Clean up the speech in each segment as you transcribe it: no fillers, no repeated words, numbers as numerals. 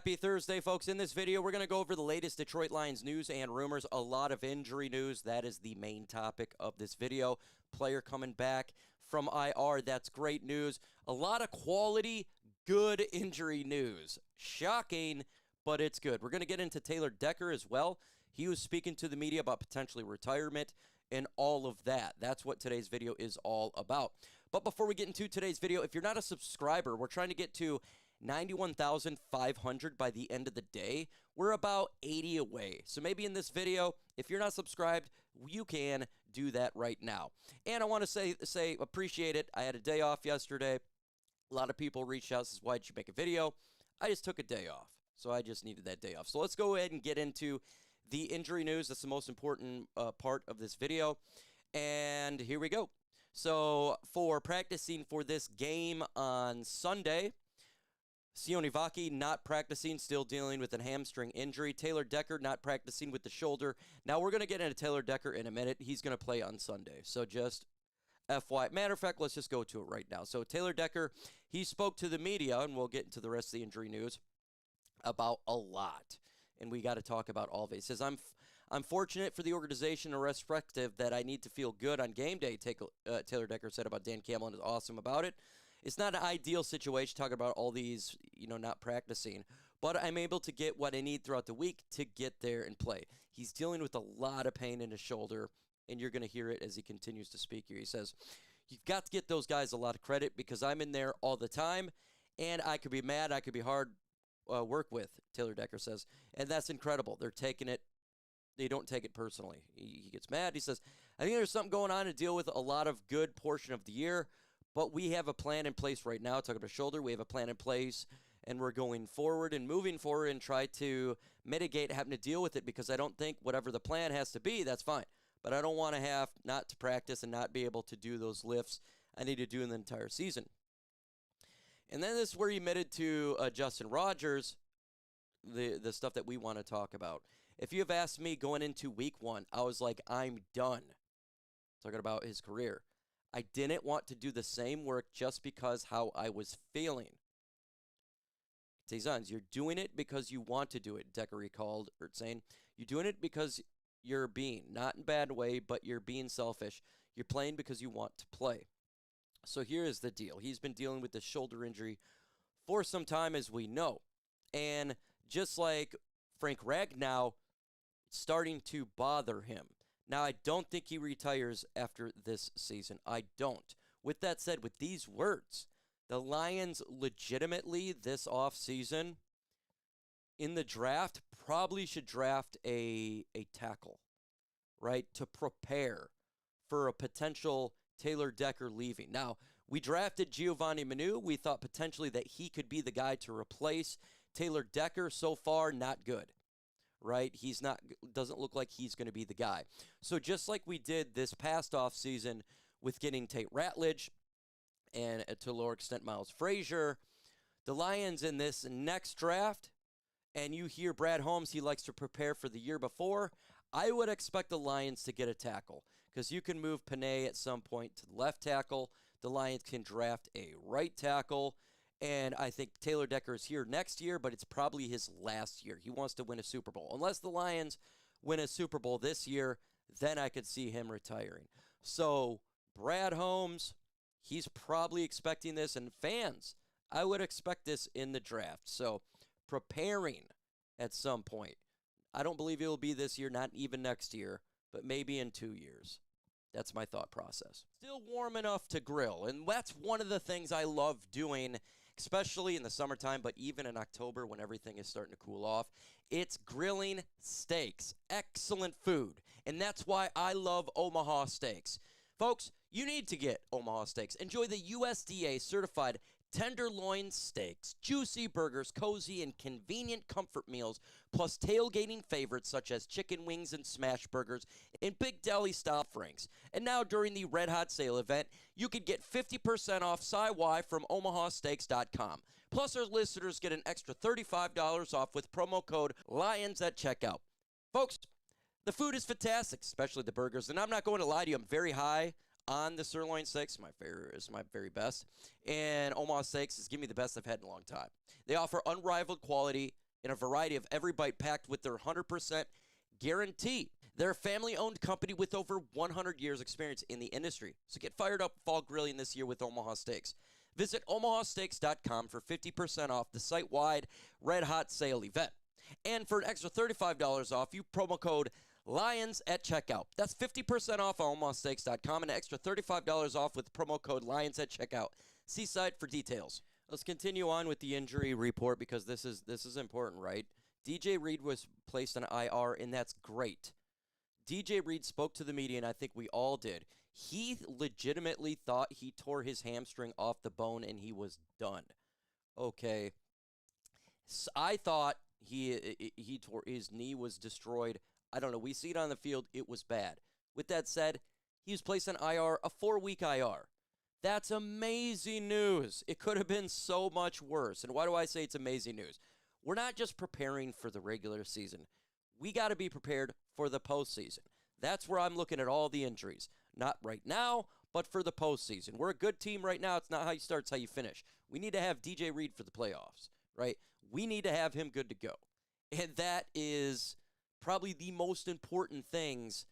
Happy Thursday, folks. In this video, we're going to go over the latest Detroit Lions news and rumors. A lot of injury news. That is the main topic of this video. Player coming back from IR. That's great news. A lot of quality, good injury news. Shocking, but it's good. We're going to get into Taylor Decker as well. He was speaking to the media about potentially retirement and all of that. That's what today's video is all about. But before we get into today's video, if you're not a subscriber, we're trying to get to 91,500 by the end of the day. We're about 80 away. So maybe in this video, if you're not subscribed, you can do that right now. And I want to say appreciate it. I had a day off yesterday. A lot of people reached out and says, why'd you make a video? I just took a day off. So I just needed that day off. So let's go ahead and get into the injury news. That's the most important part of this video. And here we go. So for practicing for this game on Sunday, Sione Vaki not practicing, still dealing with a hamstring injury. Taylor Decker not practicing with the shoulder. Now we're going to get into Taylor Decker in a minute. He's going to play on Sunday. So just FYI. Matter of fact, let's just go to it right now. So Taylor Decker, he spoke to the media, and we'll get into the rest of the injury news, about a lot. And we got to talk about all of it. He says, I'm fortunate for the organization and respective that I need to feel good on game day, Taylor Decker said about Dan Campbell, and is awesome about it. It's not an ideal situation talking about all these, not practicing, but I'm able to get what I need throughout the week to get there and play. He's dealing with a lot of pain in his shoulder, and you're going to hear it as he continues to speak here. He says, you've got to get those guys a lot of credit because I'm in there all the time, and I could be mad, I could be hard work with, Taylor Decker says, and that's incredible. They're taking it. They don't take it personally. He gets mad. He says, I think there's something going on to deal with a lot of good portion of the year, but we have a plan in place right now. Talking about shoulder, we have a plan in place, and we're going forward and moving forward and try to mitigate having to deal with it because I don't think whatever the plan has to be, that's fine. But I don't want to have not to practice and not be able to do those lifts I need to do in the entire season. And then this is where he admitted to Justin Rogers the stuff that we want to talk about. If you have asked me going into week one, I was like, I'm done. Talking about his career. I didn't want to do the same work just because how I was feeling. Tazans, you're doing it because you want to do it, Decker recalled, or saying, you're doing it because you're being, not in a bad way, but you're being selfish. You're playing because you want to play. So here is the deal. He's been dealing with the shoulder injury for some time, as we know. And just like Frank Ragnow, starting to bother him. Now, I don't think he retires after this season. I don't. With that said, with these words, the Lions legitimately this offseason in the draft probably should draft a tackle, right, to prepare for a potential Taylor Decker leaving. Now, we drafted Giovanni Manu. We thought potentially that he could be the guy to replace Taylor Decker. So far, not good. Right? He's not, doesn't look like he's going to be the guy. So just like we did this past offseason with getting Tate Ratledge and to a lower extent Miles Frazier, the Lions in this next draft, and you hear Brad Holmes, he likes to prepare for the year before, I would expect the Lions to get a tackle because you can move Panay at some point to the left tackle. The Lions can draft a right tackle. And I think Taylor Decker is here next year, but it's probably his last year. He wants to win a Super Bowl. Unless the Lions win a Super Bowl this year, then I could see him retiring. So Brad Holmes, he's probably expecting this. And fans, I would expect this in the draft. So preparing at some point. I don't believe it will be this year, not even next year, but maybe in 2 years. That's my thought process. Still warm enough to grill. And that's one of the things I love doing, especially in the summertime, but even in October when everything is starting to cool off. It's grilling steaks. Excellent food. And that's why I love Omaha Steaks. Folks, you need to get Omaha Steaks. Enjoy the USDA certified tenderloin steaks, juicy burgers, cozy and convenient comfort meals, plus tailgating favorites such as chicken wings and smash burgers and big deli style franks. And now during the Red Hot Sale event, you can get 50% off SciY from omahasteaks.com. Plus our listeners get an extra $35 off with promo code LIONS at checkout. Folks, the food is fantastic, especially the burgers. And I'm not going to lie to you, I'm very high on the sirloin steaks. Is my very best. And Omaha Steaks is giving me the best I've had in a long time. They offer unrivaled quality in a variety of every bite packed with their 100% guarantee. They're a family-owned company with over 100 years experience in the industry. So get fired up fall grilling this year with Omaha Steaks. Visit omahasteaks.com for 50% off the site-wide Red Hot Sale event. And for an extra $35 off, you promo code LIONS at checkout. That's 50% off on omahasteaks.com and an extra $35 off with promo code LIONS at checkout. See site for details. Let's continue on with the injury report because this is important, right? DJ Reed was placed on IR, and that's great. DJ Reed spoke to the media, and I think we all did. He legitimately thought he tore his hamstring off the bone, and he was done. Okay. So I thought he tore his knee was destroyed. I don't know. We see it on the field. It was bad. With that said, he was placed on IR, a 4-week IR. That's amazing news. It could have been so much worse. And why do I say it's amazing news? We're not just preparing for the regular season. We got to be prepared for the postseason. That's where I'm looking at all the injuries. Not right now, but for the postseason. We're a good team right now. It's not how you start, it's how you finish. We need to have DJ Reed for the playoffs, right? We need to have him good to go. And that is probably the most important things,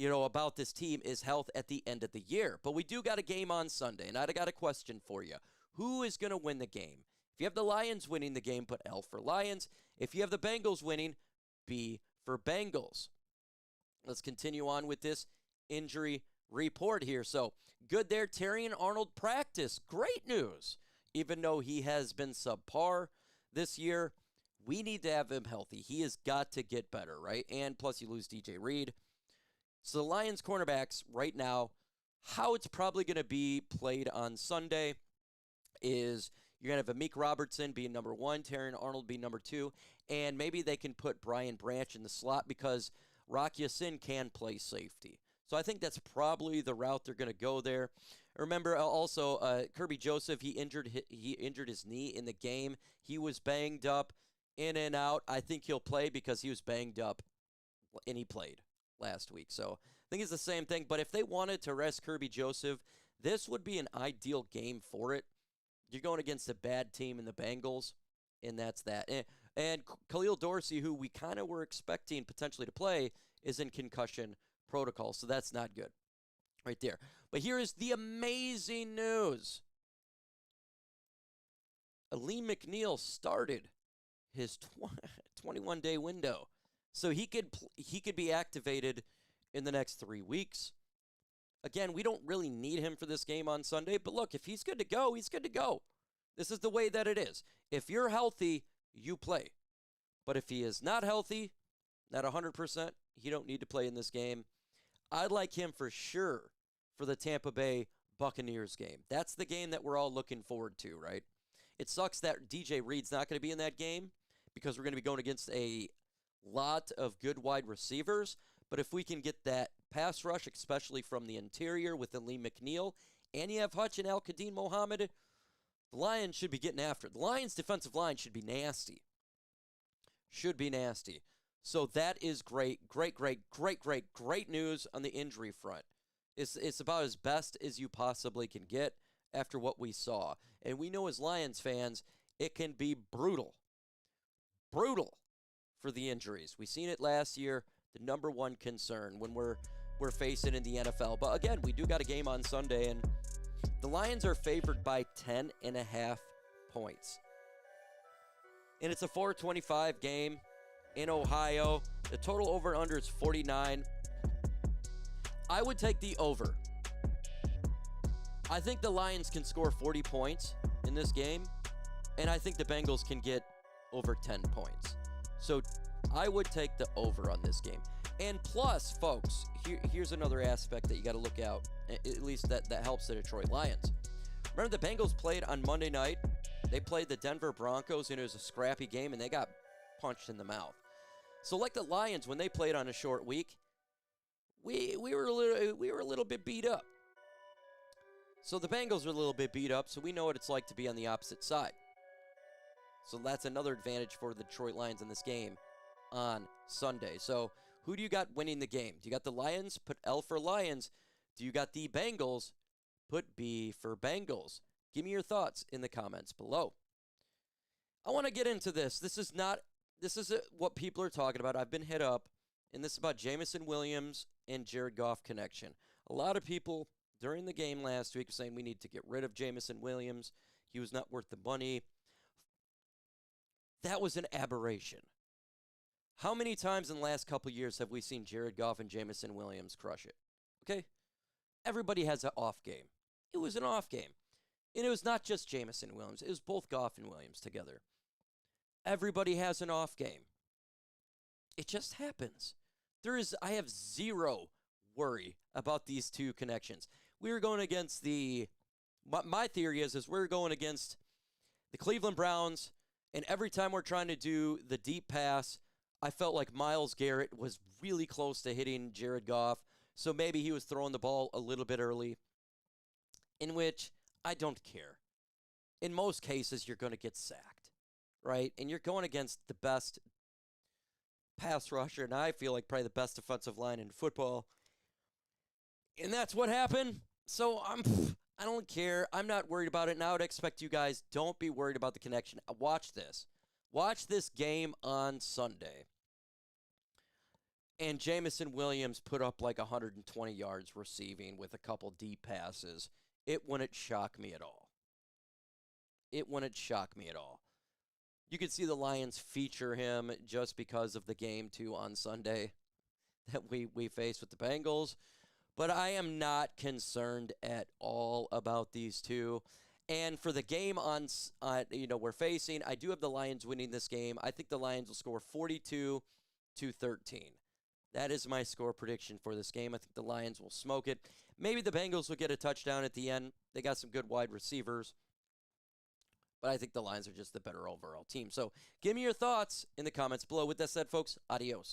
about this team is health at the end of the year. But we do got a game on Sunday, and I got a question for you. Who is going to win the game? If you have the Lions winning the game, put L for Lions. If you have the Bengals winning, B for Bengals. Let's continue on with this injury report here. So, good there. Terrion Arnold practice. Great news. Even though he has been subpar this year, we need to have him healthy. He has got to get better, right? And plus you lose DJ Reed. So the Lions cornerbacks right now, how it's probably going to be played on Sunday is you're going to have Amik Robertson being number 1, Terrion Arnold being number 2, and maybe they can put Brian Branch in the slot because Rock Ya-Sin can play safety. So I think that's probably the route they're going to go there. Remember also Kirby Joseph, he injured his knee in the game. He was banged up in and out. I think he'll play because he was banged up and he played last week. So I think it's the same thing. But if they wanted to rest Kirby Joseph, this would be an ideal game for it. You're going against a bad team in the Bengals, and that's that. And Khalil Dorsey, who we kind of were expecting potentially to play, is in concussion protocol, so that's not good right there. But here is the amazing news. Alim McNeill started his 21-day window. So he could be activated in the next 3 weeks. Again, we don't really need him for this game on Sunday, but look, if he's good to go, he's good to go. This is the way that it is. If you're healthy, you play. But if he is not healthy, not 100%, he don't need to play in this game. I'd like him for sure for the Tampa Bay Buccaneers game. That's the game that we're all looking forward to, right? It sucks that DJ Reed's not going to be in that game because we're going to be going against a lot of good wide receivers. But if we can get that pass rush, especially from the interior with Alim McNeill, and you have Hutch and Al-Qadim Mohammed, the Lions should be getting after it. The Lions' defensive line should be nasty. Should be nasty. So that is great, great news on the injury front. It's about as best as you possibly can get after what we saw. And we know as Lions fans, it can be brutal. Brutal for the injuries. We seen it last year, the number one concern when we're facing in the NFL. But again, we do got a game on Sunday, and the Lions are favored by 10.5 points. And it's a 425 game in Ohio. The total over and under is 49. I would take the over. I think the Lions can score 40 points in this game, and I think the Bengals can get over 10 points. So I would take the over on this game. And plus, folks, here's another aspect that you got to look out, at least that helps the Detroit Lions. Remember the Bengals played on Monday night? They played the Denver Broncos, and it was a scrappy game, and they got punched in the mouth. So like the Lions, when they played on a short week, we were a little bit beat up. So the Bengals are a little bit beat up, so we know what it's like to be on the opposite side. So that's another advantage for the Detroit Lions in this game on Sunday. So who do you got winning the game? Do you got the Lions? Put L for Lions. Do you got the Bengals? Put B for Bengals. Give me your thoughts in the comments below. I want to get into this. This is what people are talking about. I've been hit up, and this is about Jameson Williams and Jared Goff connection. A lot of people during the game last week were saying we need to get rid of Jameson Williams. He was not worth the money. That was an aberration. How many times in the last couple years have we seen Jared Goff and Jameson Williams crush it? Okay? Everybody has an off game. It was an off game. And it was not just Jameson Williams. It was both Goff and Williams together. Everybody has an off game. It just happens. I have zero worry about these two connections. We were going against my theory is we're going against the Cleveland Browns, and every time we're trying to do the deep pass, I felt like Myles Garrett was really close to hitting Jared Goff, so maybe he was throwing the ball a little bit early, in which I don't care. In most cases, you're going to get sacked, right? And you're going against the best pass rusher, and I feel like probably the best defensive line in football. And that's what happened. So I don't care. I'm not worried about it. And I would expect you guys, don't be worried about the connection. Watch this. Watch this game on Sunday. And Jameson Williams put up like 120 yards receiving with a couple deep passes. It wouldn't shock me at all. It wouldn't shock me at all. You could see the Lions feature him just because of the game, too, on Sunday that we faced with the Bengals. But I am not concerned at all about these two. And for the game we're facing, I do have the Lions winning this game. I think the Lions will score 42-13. That is my score prediction for this game. I think the Lions will smoke it. Maybe the Bengals will get a touchdown at the end. They got some good wide receivers. But I think the Lions are just the better overall team. So give me your thoughts in the comments below. With that said, folks, adios.